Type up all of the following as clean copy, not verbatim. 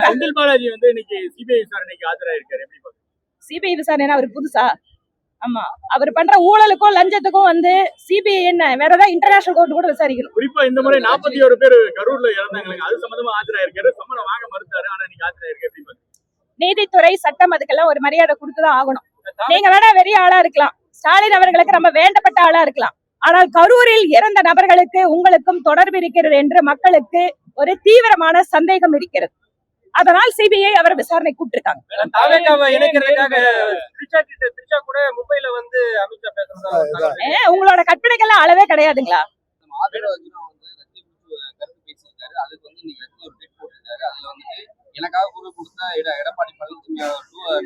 செந்தில் பாலாஜி வந்து இன்னைக்கு சிபிஐ விசாரணைக்கு ஆஜராயிருக்காரு. சிபிஐ விசாரணை அவருக்கு புதுசா? ஆமா, அவர் பண்ற ஊழலுக்கும் லஞ்சத்துக்கும் வந்து சிபிஐ என்ன வேற ஏதாவது இன்டர்நேஷனல் கோர்ட் கூட விசாரிக்கணும். குறிப்பா இந்த முறை 41 பேர் கரூர்ல இறந்தாங்க, அது சம்பந்தமா ஆஜராயிருக்காரு. சம்மனை வாங்க மறுத்தாரு, ஆனா இன்னைக்கு ஆஜராயிருக்காரு. நீதித்துறை சட்டம் அதுக்கெல்லாம் ஒரு மரியாதை கொடுத்துதான் ஆகணும். நீங்க வேணா வெறிய ஆளா இருக்கலாம், ஸ்டாலின் அவர்களுக்கு நம்ம வேண்டப்பட்ட ஆளா இருக்கலாம், ஆனால் கரூரில் இறந்த நபர்களுக்கு உங்களுக்கும் தொடர்பு இருக்கிறது என்று மக்களுக்கு ஒரு தீவிரமான சந்தேகம் இருக்கிறது. அதனால் சிபிஐ அவர் விசாரணை கூப்பிட்டிருக்காங்க. உங்களோட கற்பனைக்கெல்லாம் அளவே கிடையாதுங்களா? எனக்காக குரல் கொடுத்த எடப்பாடி பழனிசாமி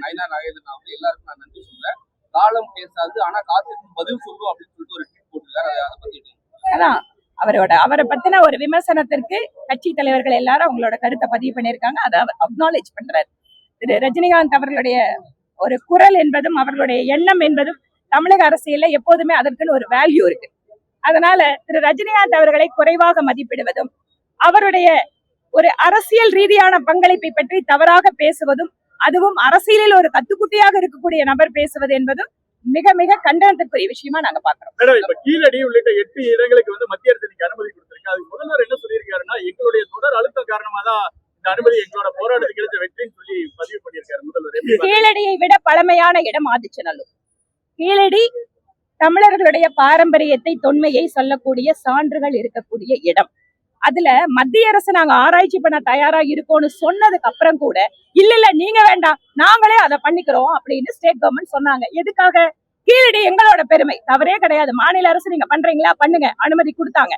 நயனா நாகேந்திரன் அவங்க எல்லாருக்கும் நான் நன்றி சொல்றேன். காலம் பேசாது ஆனா காத்திருக்கும் பதில் சொல்லும் அப்படின்னு சொல்லிட்டு ஒரு ட்வீட் போட்டிருக்காரு. அதை பத்தி அதான் அவரை பத்தின ஒரு விமர்சனத்திற்கு கட்சி தலைவர்கள் எல்லாரும் அவங்களோட கருத்தை பதிவு பண்ணியிருக்காங்க. அதை அவர் அக்னாலேஜ் பண்றாரு. திரு ரஜினிகாந்த் அவர்களுடைய ஒரு குரல் என்பதும் அவர்களுடைய எண்ணம் என்பதும் தமிழக அரசியல்ல எப்போதுமே அதற்குன்னு ஒரு வேல்யூ இருக்கு. அதனால திரு ரஜினிகாந்த் அவர்களை குறைவாக மதிப்பிடுவதும் அவருடைய ஒரு அரசியல் ரீதியான பங்களிப்பை பற்றி தவறாக பேசுவதும் அதுவும் அரசியலில் ஒரு கத்துக்குட்டியாக இருக்கக்கூடிய நபர் பேசுவது என்பதும் மிக மிக கண்டனத்திற்குரிய விஷயமா நாங்க பாக்குறோம். இப்ப கீழடி உள்ளிட்ட 8 இடங்களுக்கு வந்து மத்திய அரசு அனுமதி கொடுத்திருக்கு. அதுக்கு முதல்வர் என்ன சொல்லியிருக்காருன்னா, எங்களுடைய தொடர் அழுத்தம் காரணமா தான் இந்த அனுமதி எங்களோட போராட்டத்துக்கு கிடைச்ச வெற்றின்னு சொல்லி பதிவு பண்ணியிருக்காரு முதல்வர். கீழடியை விட பழமையான இடம் ஆதிச்சநல்லூர். கீழடி தமிழர்களுடைய பாரம்பரியத்தை தொன்மையை சொல்லக்கூடிய சான்றுகள் இருக்கக்கூடிய இடம். அதுல மத்திய அரசு நாங்க ஆராய்ச்சி பண்ண தயாரா இருக்கோம்னு சொன்னதுக்கு அப்புறம் கூட இல்ல நீங்க வேண்டாம் நாங்களே அதை பண்ணிக்கிறோம் அப்படின்னு ஸ்டேட் கவர்மெண்ட் சொன்னாங்க. எதுக்காக? கீழடி எங்களோட பெருமை, தவறே கிடையாது. மாநில அரசு நீங்க பண்றீங்களா பண்ணுங்க, அனுமதி கொடுத்தாங்க.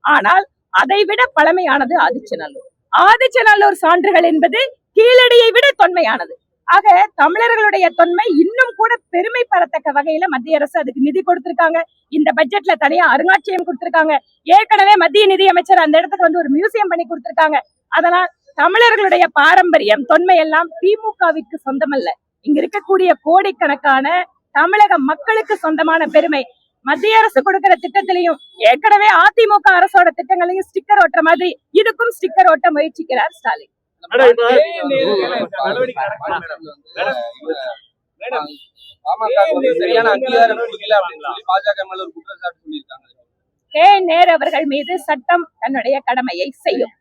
ஆனால் அதை விட பழமையானது ஆதிச்சநல்லூர். ஆதிச்சநல்லூர் சான்றுகள் என்பது கீழடியை விட தொன்மையானது. ஆக தமிழர்களுடைய தொன்மை இன்னும் கூட பெருமை பெறத்தக்க வகையில மத்திய அரசு அதுக்கு நிதி கொடுத்திருக்காங்க. இந்த பட்ஜெட்ல தனியா அருங்காட்சியகம் கொடுத்திருக்காங்க. ஏற்கனவே மத்திய நிதி அமைச்சர் அந்த இடத்துக்கு வந்து ஒரு மியூசியம் பண்ணி கொடுத்திருக்காங்க. அதனால் தமிழர்களுடைய பாரம்பரியம் தொன்மை எல்லாம் திமுகவிற்கு சொந்தமல்ல, இங்க இருக்கக்கூடிய கோடிக்கணக்கான தமிழக மக்களுக்கு சொந்தமான பெருமை. மத்திய அரசு கொடுக்கிற திட்டத்திலையும் ஏற்கனவே அதிமுக அரசோட திட்டங்களையும் ஸ்டிக்கர் ஓட்டுற மாதிரி இதுக்கும் ஸ்டிக்கர் ஓட்ட முயற்சிக்கிறார் ஸ்டாலின். நேரு அவர்கள் மீது சட்டம் தன்னுடைய கடமையை செய்யும்.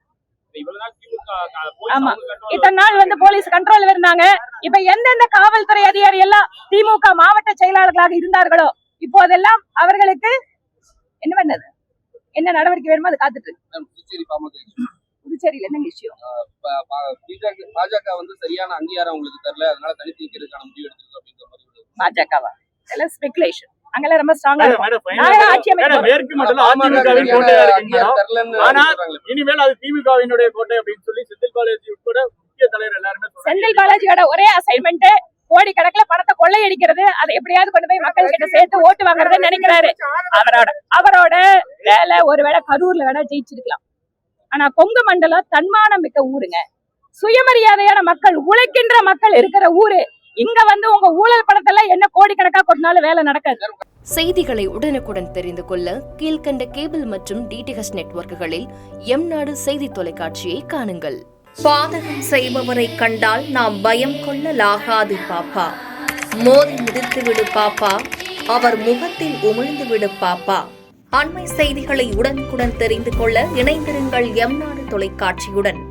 ஆமா, இத்தனை நாள் வந்து போலீஸ் கண்ட்ரோல் இருந்தாங்க. இப்ப எந்தெந்த காவல்துறை அதிகாரி எல்லாம் திமுக மாவட்ட செயலாளர்களாக இருந்தார்களோ இப்போதெல்லாம் அவர்களுக்கு என்ன பண்ணது, என்ன நடவடிக்கை வேணுமோ அது காத்துட்டு இருக்கு. புதுச்சேரியில என்ன விஷயம்? பாஜக வந்து சரியான அங்கீகாரம் உங்களுக்கு தரல, அதனால தனித்து நிற்கிறதுக்கான முடிவு எடுத்திருக்கு அப்படின்ற மாதிரி. பாஜகவா? எல்லாம் ஸ்பெகுலேஷன். அங்கெல்லாம் ரொம்ப ஸ்ட்ராங்கா இனிமேல் அது திமுகவினுடைய கோட்டை அப்படின்னு சொல்லி செந்தில் பாலாஜி உட்பட முக்கிய தலைவர் எல்லாருமே. செந்தில் பாலாஜியோட ஒரே அசைன்மெண்ட் கோடிக்கணக்கில் பணத்தை கொள்ளையடிக்கிறது, அதை எப்படியாவது கொண்டு போய் மக்கள் கிட்ட சேர்த்து ஓட்டு வாங்குறதுன்னு நினைக்கிறாரு. அவரோட வேலை ஒருவேளை கரூர்ல வேணா ஜெயிச்சிருக்கலாம். ஆனா கொங்கு மண்டலம் தன்மானம் மிக்க ஊருங்க, சுயமரியாதையான மக்கள், உழைக்கின்ற மக்கள் இருக்கிற ஊரு. இங்க வந்து உங்க ஊழல் பணத்தெல்லாம் என்ன கோடிக்கணக்கா கொட்டினாலும் வேலை நடக்காது. செய்திகளை உடனுக்குடன் தெரிந்து கொள்ள கீழ்கண்ட கேபிள் மற்றும் டிடிஎச் நெட்வொர்க்குகளில் எம்நாடு செய்தி தொலைக்காட்சியை காணுங்கள். பாதகம் செய்பவரை கண்டால் நாம் பயம் கொள்ளலாகாது பாப்பா. மோதி மிதித்து விடு பாப்பா, அவர் முகத்தில் உமிழ்ந்து விடு பாப்பா. அண்மை செய்திகளை உடனுக்குடன் தெரிந்து கொள்ள இணைந்திருங்கள் எம்நாடு தொலைக்காட்சியுடன்.